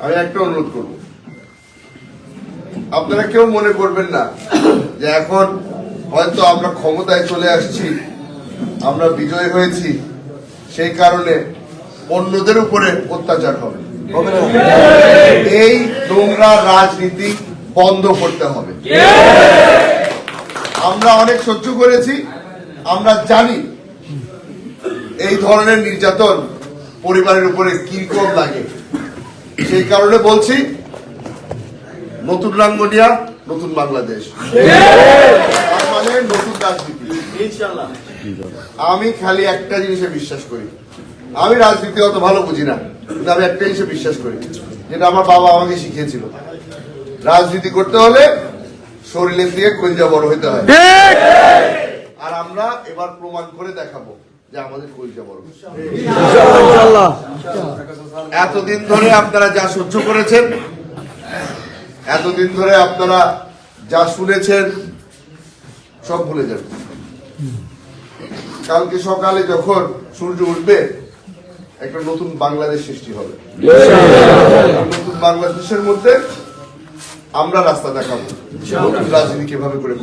আমি একটা অনুরোধ করব, আপনারা কেউ মনে করবেন না যে এখন হয়তো আমরা ক্ষমতায় চলে আসছি, আমরা বিজয় হয়েছি, সেই কারণে অন্যদের উপরে অত্যাচার হবে। এই নোংরা রাজনীতি বন্ধ করতে হবে। আমরা অনেক সহ্য করেছি, আমরা জানি এই ধরনের নির্যাতন পরিবারের উপরে কিরকম লাগে। সেই কারণে বলছি, নতুন রাঙ্গুনিয়া, নতুন বাংলাদেশ, তার মানে নতুন রাজনীতি। আমি খালি একটা জিনিসে বিশ্বাস করি, আমি রাজনীতি অত ভালো বুঝি না, কিন্তু আমি একটা জিনিসে বিশ্বাস করি, যেটা আমার বাবা আমাকে শিখিয়েছিল, রাজনীতি করতে হলে শরীরের দিয়ে কলিজা বড় হইতে হয়। আর আমরা এবার প্রমাণ করে দেখাবো যে আমাদের কলিজা বড়। এতদিন ধরে আপনারা যা সহ্য করেছেন, এতদিন ধরে আপনারা যা শুনেছেন, সব ভুলে যাবেন। কালকে সকালে যখন সূর্য উঠবে, একটা নতুন বাংলাদেশ সৃষ্টি হবে। নতুন বাংলাদেশের মধ্যে আমরা রাস্তা দেখাবো, নতুন রাজনীতি কিভাবে করে